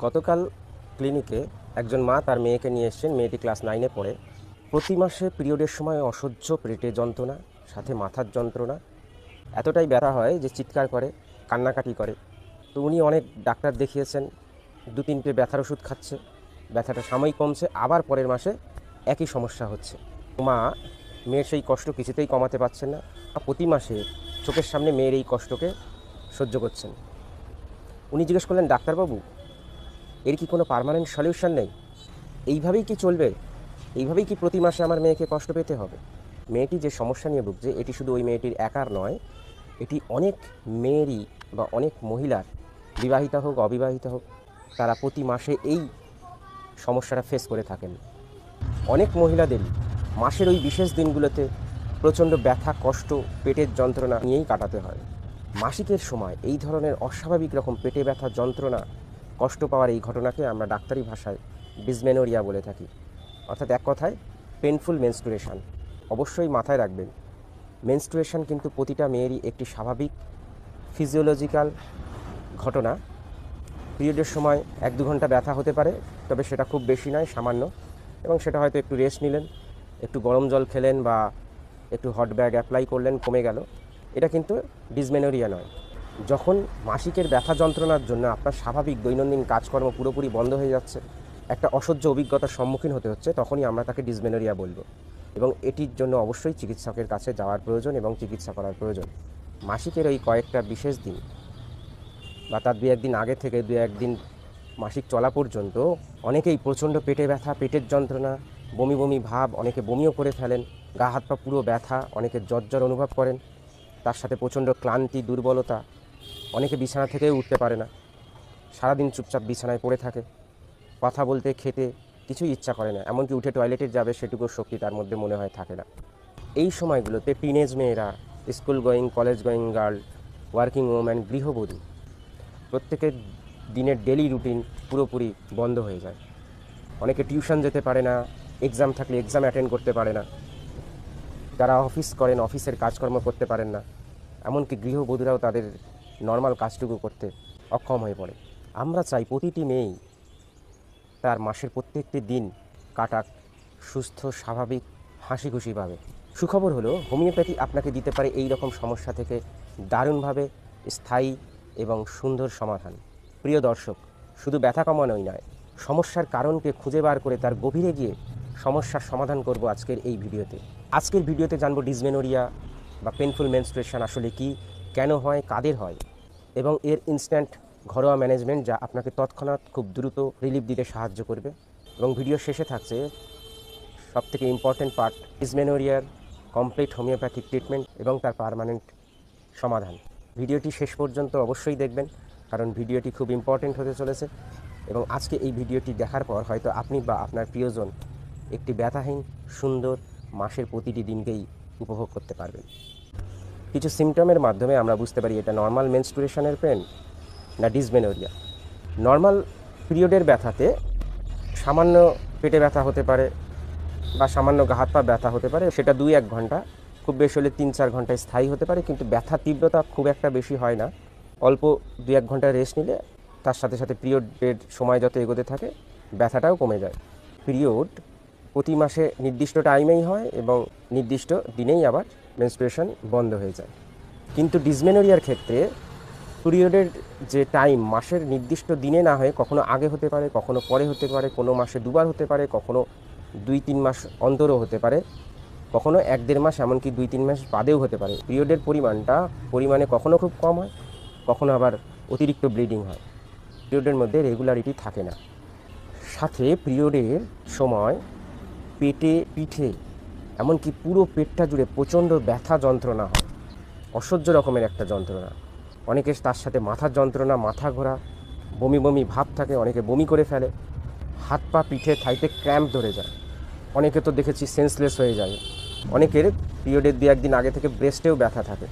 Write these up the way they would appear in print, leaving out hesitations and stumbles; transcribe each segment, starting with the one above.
গতকাল ক্লিনিকে একজন মা তার মেয়েকে নিয়ে এসেছেন। মেয়েটি ক্লাস 9-এ পড়ে। প্রতি মাসে পিরিয়ডের সময় অসহ্য পেটে যন্ত্রণা, সাথে মাথার যন্ত্রণা। এতটাই ব্যথা হয় যে চিৎকার করে, কান্নাকাটি করে। তো উনি অনেক ডাক্তার দেখিয়েছেন, 2-3টে ব্যথার ওষুধ খাচ্ছে। ব্যথাটা সাময়িক কমছে, আবার পরের মাসে একই সমস্যা হচ্ছে। মা মেয়ের সেই কষ্ট কিছুতেই কমাতে পারছেন না। প্রতি মাসে চোখের সামনে মেয়ের এই কষ্টকে সহ্য করছেন। উনি জিজ্ঞেস করলেন, ডাক্তারবাবু, এর কি কোনো পার্মানেন্ট সলিউশন নেই? এইভাবেই কি চলবে? এইভাবেই কি প্রতি মাসে আমার মেয়েকে কষ্ট পেতে হবে? মেয়েটি যে সমস্যা নিয়ে ভুগছে, এটি শুধু ওই মেয়েটির একার নয়, এটি অনেক মেয়েরই বা অনেক মহিলার, বিবাহিতা হোক অবিবাহিতা হোক, তারা প্রতি মাসে এই সমস্যাটা ফেস করে থাকেন। অনেক মহিলাদেরই মাসের ওই বিশেষ দিনগুলোতে প্রচণ্ড ব্যথা, কষ্ট, পেটের যন্ত্রণা নিয়েই কাটাতে হয়। মাসিকের সময় এই ধরনের অস্বাভাবিক রকম পেটে ব্যথা, যন্ত্রণা, কষ্ট পাওয়ার এই ঘটনাকে আমরা ডাক্তারি ভাষায় ডিসমেনোরিয়া বলে থাকি। অর্থাৎ এক কথায় পেনফুল মেনস্ট্রুয়েশন। অবশ্যই মাথায় রাখবেন, মেনস্ট্রুয়েশন কিন্তু প্রতিটা মেয়েরই একটি স্বাভাবিক ফিজিওলজিক্যাল ঘটনা। পিরিয়ডের সময় 1-2 ঘন্টা ব্যথা হতে পারে, তবে সেটা খুব বেশি নয়, সামান্য, এবং সেটা হয়তো একটু রেস্ট নিলেন, একটু গরম জল খেলেন বা একটু হট ব্যাগ অ্যাপ্লাই করলেন, কমে গেল। এটা কিন্তু ডিসমেনোরিয়া নয়। যখন মাসিকের ব্যথা যন্ত্রণার জন্য আপনার স্বাভাবিক দৈনন্দিন কাজকর্ম পুরোপুরি বন্ধ হয়ে যাচ্ছে, একটা অসহ্য অভিজ্ঞতার সম্মুখীন হতে হচ্ছে, তখনই আমরা তাকে ডিসমেনোরিয়া বলবো। এবং এটির জন্য অবশ্যই চিকিৎসকের কাছে যাওয়ার প্রয়োজন এবং চিকিৎসা করার প্রয়োজন। মাসিকের ওই কয়েকটা বিশেষ দিন বা তার 2-1 দিন আগে থেকে 2-1 দিন মাসিক চলা পর্যন্ত অনেকেই প্রচণ্ড পেটে ব্যথা, পেটের যন্ত্রণা, বমি বমি ভাব, অনেকে বমিও করে ফেলেন, গা হাত পা পুরো ব্যথা, অনেকে জ্বর অনুভব করেন, তার সাথে প্রচণ্ড ক্লান্তি, দুর্বলতা, অনেকে বিছানা থেকেও উঠতে পারে না, সারাদিন চুপচাপ বিছানায় পড়ে থাকে, কথা বলতে, খেতে কিছুই ইচ্ছা করে না, এমনকি উঠে টয়লেটে যাবে সেটুকু শক্তি তার মধ্যে মনে হয় থাকে না। এই সময়গুলোতে টিনেজ মেয়েরা, school going, college going girl, working woman, গৃহবধূ, প্রত্যেকের দিনের ডেলি রুটিন পুরোপুরি বন্ধ হয়ে যায়। অনেকে টিউশন যেতে পারে না, এক্সাম থাকলে এক্সাম অ্যাটেন্ড করতে পারে না, যারা অফিস করেন অফিসের কাজকর্ম করতে পারেন না, এমনকি গৃহবধূরাও তাদের নর্মাল কাজটুকু করতে অক্ষম হয়ে পড়ে। আমরা চাই প্রতিটি মেয়েই তার মাসের প্রত্যেকটি দিন কাটাক সুস্থ, স্বাভাবিক, হাসি খুশিভাবে। সুখবর হলো, হোমিওপ্যাথি আপনাকে দিতে পারে এই রকম সমস্যা থেকে দারুণভাবে স্থায়ী এবং সুন্দর সমাধান। প্রিয় দর্শক, শুধু ব্যথা কমানোই নয়, সমস্যার কারণকে খুঁজে বার করে তার গভীরে গিয়ে সমস্যার সমাধান করব আজকের এই ভিডিওতে। আজকের ভিডিওতে জানব ডিসমেনোরিয়া বা পেনফুল মেনস্ট্রুয়েশন আসলে কি, কেন হয়, কাদের হয়, এবং এর ইনস্ট্যান্ট ঘরোয়া ম্যানেজমেন্ট, যা আপনাকে তৎক্ষণাৎ খুব দ্রুত রিলিফ দিতে সাহায্য করবে। এবং ভিডিও শেষে থাকছে সবথেকে ইম্পর্ট্যান্ট পার্ট, ডিসমেনোরিয়ার কমপ্লিট হোমিওপ্যাথিক ট্রিটমেন্ট এবং তার পার্মানেন্ট সমাধান। ভিডিওটি শেষ পর্যন্ত অবশ্যই দেখবেন, কারণ ভিডিওটি খুব ইম্পর্ট্যান্ট হতে চলেছে। এবং আজকে এই ভিডিওটি দেখার পর হয়তো আপনি বা আপনার প্রিয়জন একটি ব্যথাহীন, সুন্দর মাসের প্রতিটি দিনকেই উপভোগ করতে পারবেন। কিছু সিমটমের মাধ্যমে আমরা বুঝতে পারি এটা নর্মাল মেনস্ট্রুয়েশনের পেন না ডিসমেনোরিয়া। নর্মাল পিরিয়ডের ব্যথাতে সামান্য পেটে ব্যথা হতে পারে বা সামান্য গা হাত পা ব্যথা হতে পারে, সেটা 2-1 ঘন্টা, খুব বেশি হলে 3-4 ঘন্টায় স্থায়ী হতে পারে, কিন্তু ব্যথার তীব্রতা খুব একটা বেশি হয় না। অল্প 2-1 ঘন্টা রেস্ট নিলে তার সাথে সাথে পিরিয়ডের সময় যত এগোতে থাকে ব্যথাটাও কমে যায়। পিরিয়ড প্রতি মাসে নির্দিষ্ট টাইমেই হয় এবং নির্দিষ্ট দিনেই আবার মেনস্ট্রুয়েশন বন্ধ হয়ে যায়। কিন্তু ডিসমেনোরিয়ার ক্ষেত্রে পিরিয়ডের যে টাইম মাসের নির্দিষ্ট দিনে না হয়ে কখনো আগে হতে পারে, কখনো পরে হতে পারে, কোনো মাসে 2 বার হতে পারে, কখনো 2-3 মাস অন্তরও হতে পারে, কখনো 1-1.5 মাস, এমনকি 2-3 মাস বাদেও হতে পারে। পিরিয়ডের পরিমাণে কখনো খুব কম হয়, কখনো আবার অতিরিক্ত ব্লিডিং হয়। পিরিয়ডের মধ্যে রেগুলারিটি থাকে না। সাথে পিরিয়ডের সময় পেটে, পিঠে, এমনকি পুরো পেটটা জুড়ে প্রচণ্ড ব্যথা যন্ত্রণা হয়, অসহ্য রকমের একটা যন্ত্রণা। অনেকের তার সাথে মাথার যন্ত্রণা, মাথা ঘোরা, বমি বমি ভাব থাকে, অনেকে বমি করে ফেলে, হাত পা, পিঠে, থাইতে ক্র্যাম্প ধরে যায়, অনেকে তো দেখেছি সেন্সলেস হয়ে যায়। অনেকের পিরিয়ডের 2-1 দিন আগে থেকে ব্রেস্টেও ব্যথা থাকে,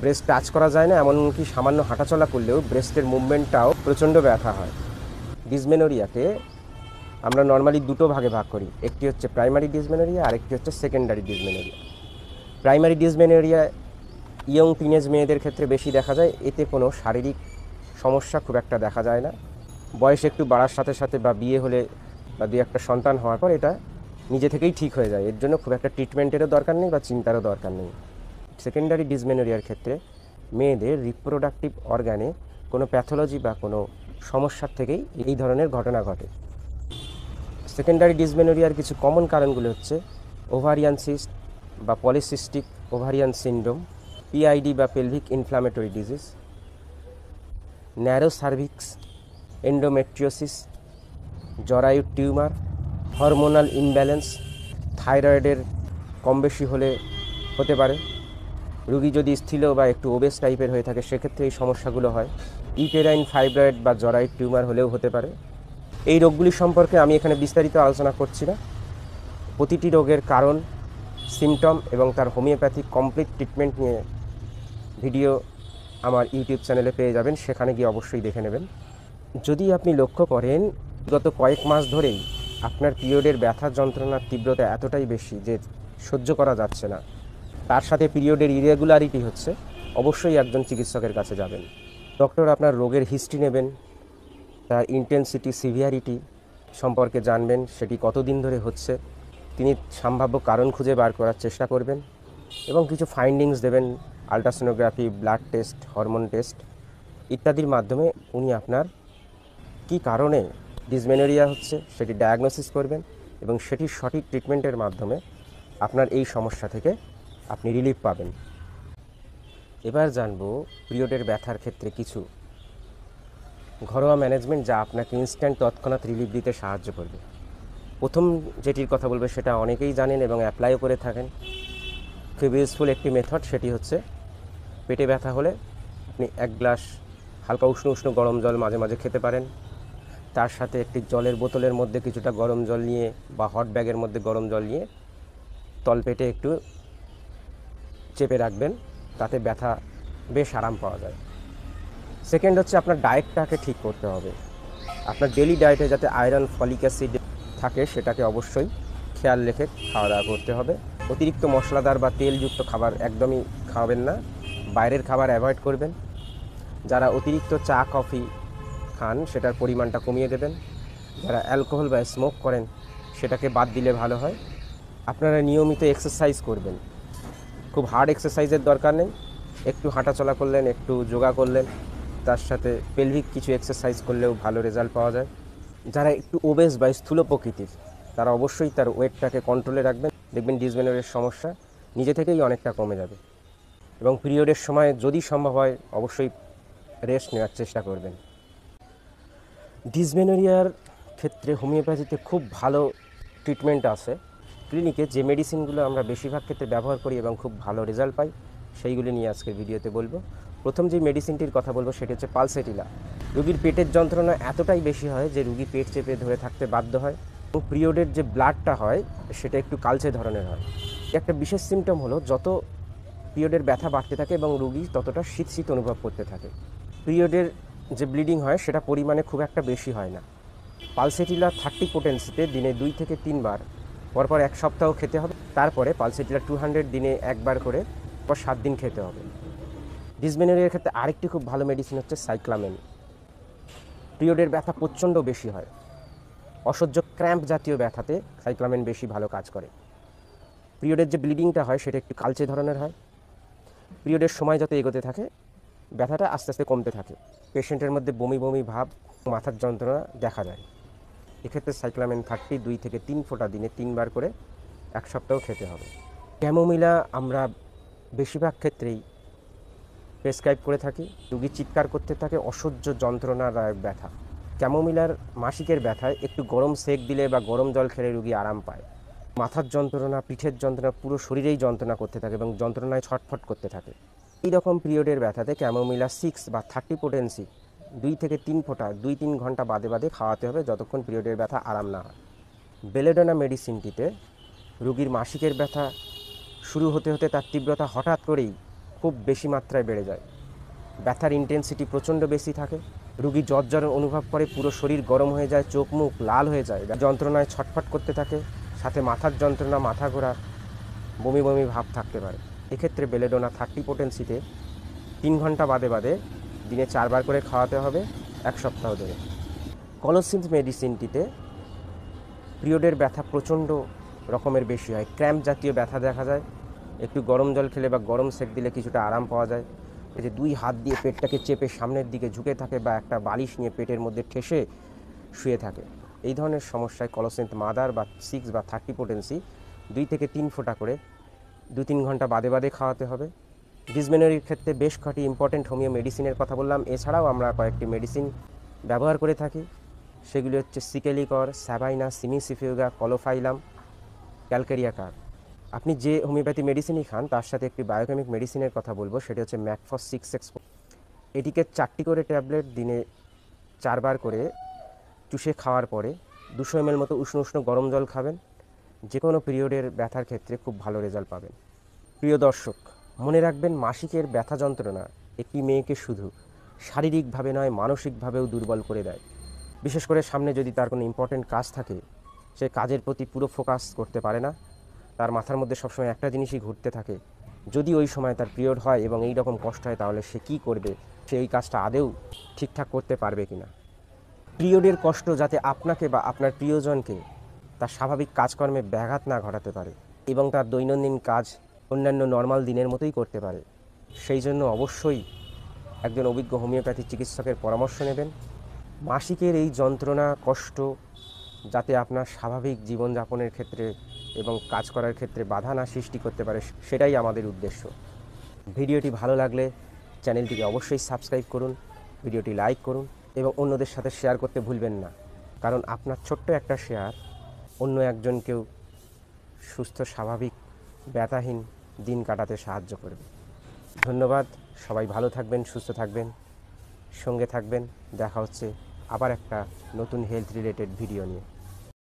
ব্রেস্ট টাচ করা যায় না, এমনকি সামান্য হাঁটাচলা করলেও ব্রেস্টের মুভমেন্টটাও প্রচণ্ড ব্যথা হয়। ডিসমেনোরিয়াকে আমরা নর্মালি 2টো ভাগে ভাগ করি, একটি হচ্ছে প্রাইমারি ডিসমেনোরিয়া, আরেকটি হচ্ছে secondary dysmenorrhoea. Primary dysmenorrhoea young teenage মেয়েদের ক্ষেত্রে বেশি দেখা যায়, এতে কোনো শারীরিক সমস্যা খুব একটা দেখা যায় না, বয়স একটু বাড়ার সাথে সাথে বা বিয়ে হলে বা দু একটা সন্তান হওয়ার পর এটা নিজে থেকেই ঠিক হয়ে যায়। এর জন্য খুব একটা ট্রিটমেন্টেরও দরকার নেই বা চিন্তারও দরকার নেই। সেকেন্ডারি ডিসমেনোরিয়ার ক্ষেত্রে মেয়েদের রিপ্রোডাক্টিভ অর্গানে কোনো প্যাথোলজি বা কোনো সমস্যার থেকেই এই ধরনের ঘটনা ঘটে। সেকেন্ডারি ডিসমেনোরিয়ার কিছু কমন কারণগুলো হচ্ছে ওভারিয়ান সিস্ট বা পলিসিস্টিক ওভারিয়ান সিন্ড্রোম, পিআইডি বা pelvic inflammatory disease, narrow cervix, endometriosis, জরায়ু টিউমার, হরমোনাল ইমব্যালেন্স, থাইরয়েডের কম বেশি হলে হতে পারে। রোগী যদি স্থূল বা একটু ওবেস টাইপের হয়ে থাকে সেক্ষেত্রে এই সমস্যাগুলো হয়। ইউটেরাইন ফাইব্রয়েড বা জরায়ু টিউমার হলেও হতে পারে। এই রোগগুলি সম্পর্কে আমি এখানে বিস্তারিত আলোচনা করছি না। প্রতিটি রোগের কারণ, সিমটম এবং তার হোমিওপ্যাথিক কমপ্লিট ট্রিটমেন্ট নিয়ে ভিডিও আমার ইউটিউব চ্যানেলে পেয়ে যাবেন, সেখানে গিয়ে অবশ্যই দেখে নেবেন। যদি আপনি লক্ষ্য করেন গত কয়েক মাস ধরেই আপনার পিরিয়ডের ব্যথা যন্ত্রণার তীব্রতা এতটাই বেশি যে সহ্য করা যাচ্ছে না, তার সাথে পিরিয়ডের ইরেগুলারিটি হচ্ছে, অবশ্যই একজন চিকিৎসকের কাছে যাবেন। ডক্টর আপনার রোগের হিস্ট্রি নেবেন, তার ইন্টেন্সিটি সিভিয়ারিটি সম্পর্কে জানবেন, সেটি কতদিন ধরে হচ্ছে, তিনি সম্ভাব্য কারণ খুঁজে বার করার চেষ্টা করবেন এবং কিছু ফাইন্ডিংস দেবেন, ultrasonography, blood test, hormone test ইত্যাদির মাধ্যমে উনি আপনার কী কারণে ডিসমেনোরিয়া হচ্ছে সেটি ডায়াগনোসিস করবেন এবং সেটির সঠিক ট্রিটমেন্টের মাধ্যমে আপনার এই সমস্যা থেকে আপনি রিলিফ পাবেন। এবার জানবো পিরিয়ডের ব্যথার ক্ষেত্রে কিছু ঘরোয়া ম্যানেজমেন্ট যা আপনাকে ইনস্ট্যান্ট তৎক্ষণাৎ রিলিফ দিতে সাহায্য করবে। প্রথম যেটির কথা বলবে সেটা অনেকেই জানেন এবং অ্যাপ্লাইও করে থাকেন, খুব ইউজফুল একটি মেথড। সেটি হচ্ছে পেটে ব্যথা হলে আপনি 1 গ্লাস হালকা উষ্ণ উষ্ণ গরম জল মাঝে মাঝে খেতে পারেন। তার সাথে একটি জলের বোতলের মধ্যে কিছুটা গরম জল নিয়ে বা হট ব্যাগের মধ্যে গরম জল নিয়ে তলপেটে একটু চেপে রাখবেন, তাতে ব্যথা বেশ আরাম পাওয়া যায়। সেকেন্ড হচ্ছে আপনার ডায়েটটাকে ঠিক করতে হবে। আপনার ডেলি ডায়েটে যাতে আয়রন, ফলিক অ্যাসিড থাকে সেটাকে অবশ্যই খেয়াল রেখে খাওয়া দাওয়া করতে হবে। অতিরিক্ত মশলাদার বা তেলযুক্ত খাবার একদমই খাওয়াবেন না, বাইরের খাবার অ্যাভয়েড করবেন। যারা অতিরিক্ত চা কফি খান সেটার পরিমাণটা কমিয়ে দেবেন। যারা অ্যালকোহল বা স্মোক করেন সেটাকে বাদ দিলে ভালো হয়। আপনারা নিয়মিত এক্সারসাইজ করবেন, খুব হার্ড এক্সারসাইজের দরকার নেই, একটু হাঁটাচলা করলেন, একটু যোগা করলেন, তার সাথে পেলভিক কিছু এক্সারসাইজ করলেও ভালো রেজাল্ট পাওয়া যায়। যারা একটু ওবেস বা স্থূল প্রকৃতির তারা অবশ্যই তার ওয়েটটাকে কন্ট্রোলে রাখবেন, দেখবেন ডিসমেনোরিয়ার সমস্যা নিজে থেকেই অনেকটা কমে যাবে। এবং পিরিয়ডের সময় যদি সম্ভব হয় অবশ্যই রেস্ট নেওয়ার চেষ্টা করবেন। ডিসমেনোরিয়ার ক্ষেত্রে হোমিওপ্যাথিতে খুব ভালো ট্রিটমেন্ট আছে। ক্লিনিকে যে মেডিসিনগুলো আমরা বেশিরভাগ ক্ষেত্রে ব্যবহার করি এবং খুব ভালো রেজাল্ট পাই সেইগুলি নিয়ে আজকের ভিডিওতে বলবো। প্রথম যে মেডিসিনটির কথা বলবো সেটি হচ্ছে পালসেটিলা। রুগীর পেটের যন্ত্রণা এতটাই বেশি হয় যে রুগী পেট চেপে ধরে থাকতে বাধ্য হয় এবং পিরিয়ডের যে ব্লাডটা হয় সেটা একটু কালচে ধরনের হয়। একটা বিশেষ সিমটম হলো যত পিরিয়ডের ব্যথা বাড়তে থাকে এবং রুগী ততটা শীত শীত অনুভব করতে থাকে। পিরিয়ডের যে ব্লিডিং হয় সেটা পরিমাণে খুব একটা বেশি হয় না। পালসেটিলা 30 পোটেন্সিতে দিনে 2 থেকে 3 বার পরপর 1 সপ্তাহ খেতে হবে। তারপরে পালসেটিলা 200 দিনে 1 বার করে পর 7 দিন খেতে হবে। ডিসমেনোরিয়ার ক্ষেত্রে আরেকটি খুব ভালো মেডিসিন হচ্ছে সাইক্লামেন। পিরিয়ডের ব্যথা প্রচণ্ড বেশি হয়, অসহ্য ক্র্যাম্প জাতীয় ব্যথাতে সাইক্লামেন বেশি ভালো কাজ করে। পিরিয়ডের যে ব্লিডিংটা হয় সেটা একটু কালচে ধরনের হয়। পিরিয়ডের সময় যত এগোতে থাকে ব্যথাটা আস্তে আস্তে কমতে থাকে। পেশেন্টের মধ্যে বমি বমি ভাব, মাথার যন্ত্রণা দেখা যায়। এক্ষেত্রে সাইক্লামেন 30 2 থেকে 3 ফোঁটা দিনে 3 বার করে 1 সপ্তাহ খেতে হবে। ক্যামোমিলা আমরা বেশিরভাগ ক্ষেত্রেই প্রেসক্রাইব করে থাকি। রুগী চিৎকার করতে থাকে, অসহ্য যন্ত্রণাদায়ক ব্যথা। ক্যামোমিলার মাসিকের ব্যথায় একটু গরম সেক দিলে বা গরম জল খেলে রুগী আরাম পায়। মাথার যন্ত্রণা, পিঠের যন্ত্রণা, পুরো শরীরেই যন্ত্রণা করতে থাকে এবং যন্ত্রণায় ছটফট করতে থাকে। এই রকম পিরিয়ডের ব্যথাতে ক্যামোমিলা 6 বা 30 পোটেন্সি 2 থেকে 3 ফোঁটা 2-3 ঘন্টা বাদে বাদে খাওয়াতে হবে যতক্ষণ পিরিয়ডের ব্যথা আরাম না হয়। বেলেডোনা মেডিসিনটিতে রুগীর মাসিকের ব্যথা শুরু হতে হতে তার তীব্রতা হঠাৎ করেই খুব বেশি মাত্রায় বেড়ে যায়। ব্যথার ইন্টেন্সিটি প্রচণ্ড বেশি থাকে, রুগী জ্বর অনুভব করে, পুরো শরীর গরম হয়ে যায়, চোখ মুখ লাল হয়ে যায়, যন্ত্রণায় ছটফট করতে থাকে, সাথে মাথার যন্ত্রণা, মাথা ঘোরা, বমি বমি ভাব থাকতে পারে। এক্ষেত্রে বেলেডোনা 30 পোটেন্সিতে 3 ঘন্টা বাদে বাদে দিনে 4 বার করে খাওয়াতে হবে 1 সপ্তাহ ধরে। কলোসিন্থ মেডিসিনটিতে পিরিয়ডের ব্যথা প্রচণ্ড রকমের বেশি হয়, ক্র্যাম্প জাতীয় ব্যথা দেখা যায়। একটু গরম জল খেলে বা গরম সেক দিলে কিছুটা আরাম পাওয়া যায়। এই যে 2 হাত দিয়ে পেটটাকে চেপে সামনের দিকে ঝুঁকে থাকে বা একটা বালিশ নিয়ে পেটের মধ্যে ঠেসে শুয়ে থাকে, এই ধরনের সমস্যায় কলোসিন্থ মাদার বা 6 বা 30 পোটেন্সি 2 থেকে 3 ফোঁটা করে 2-3 ঘন্টা বাদে বাদে খাওয়াতে হবে। ডিসমেনরির ক্ষেত্রে বেশ কয়েকটি ইম্পর্টেন্ট হোমিও মেডিসিনের কথা বললাম। এছাড়াও আমরা কয়েকটি মেডিসিন ব্যবহার করে থাকি, সেগুলি হচ্ছে সিকেলিকর, স্যাভাইনা, সিমিসিফিউগা, কলোফাইলাম, ক্যালকেরিয়া কার। আপনি যে হোমিওপ্যাথি মেডিসিনই খান তার সাথে একটি বায়োকেমিক মেডিসিনের কথা বলবো, সেটি হচ্ছে ম্যাকফস 6X। এটিকে 4টি করে ট্যাবলেট দিনে 4 বার করে চুষে খাওয়ার পরে 200 ml মতো উষ্ণ উষ্ণ গরম জল খাবেন। যে কোনো পিরিয়ডের ব্যথার ক্ষেত্রে খুব ভালো রেজাল্ট পাবেন। প্রিয় দর্শক, মনে রাখবেন, মাসিকের ব্যথা যন্ত্রণা একটি মেয়েকে শুধু শারীরিকভাবে নয়, মানসিকভাবেও দুর্বল করে দেয়। বিশেষ করে সামনে যদি তার কোনো ইম্পর্টেন্ট কাজ থাকে, সে কাজের প্রতি পুরো ফোকাস করতে পারে না। তার মাথার মধ্যে সবসময় একটা জিনিসই ঘুরতে থাকে, যদি ওই সময় তার পিরিয়ড হয় এবং এই রকম কষ্ট হয় তাহলে সে কী করবে, সে ওই কাজটা আদৌ ঠিকঠাক করতে পারবে কি না। পিরিয়ডের কষ্ট যাতে আপনাকে বা আপনার প্রিয়জনকে তার স্বাভাবিক কাজকর্মে ব্যাঘাত না ঘটাতে পারে এবং তার দৈনন্দিন কাজ অন্যান্য নর্মাল দিনের মতোই করতে পারে, সেই জন্য অবশ্যই একজন অভিজ্ঞ হোমিওপ্যাথি চিকিৎসকের পরামর্শ নেবেন। মাসিকের এই যন্ত্রণা, কষ্ট যাতে আপনার স্বাভাবিক জীবনযাপনের ক্ষেত্রে এবং কাজ করার ক্ষেত্রে বাধা না সৃষ্টি করতে পারে, সেটাই আমাদের উদ্দেশ্য। ভিডিওটি ভালো লাগলে চ্যানেলটিকে অবশ্যই সাবস্ক্রাইব করুন, ভিডিওটি লাইক করুন এবং অন্যদের সাথে শেয়ার করতে ভুলবেন না, কারণ আপনার ছোট্ট একটা শেয়ার অন্য একজনকেও সুস্থ, স্বাভাবিক, ব্যথাহীন দিন কাটাতে সাহায্য করবে। ধন্যবাদ। সবাই ভালো থাকবেন, সুস্থ থাকবেন, সঙ্গে থাকবেন। দেখা হচ্ছে আবার একটা নতুন হেলথ রিলেটেড ভিডিও নিয়ে।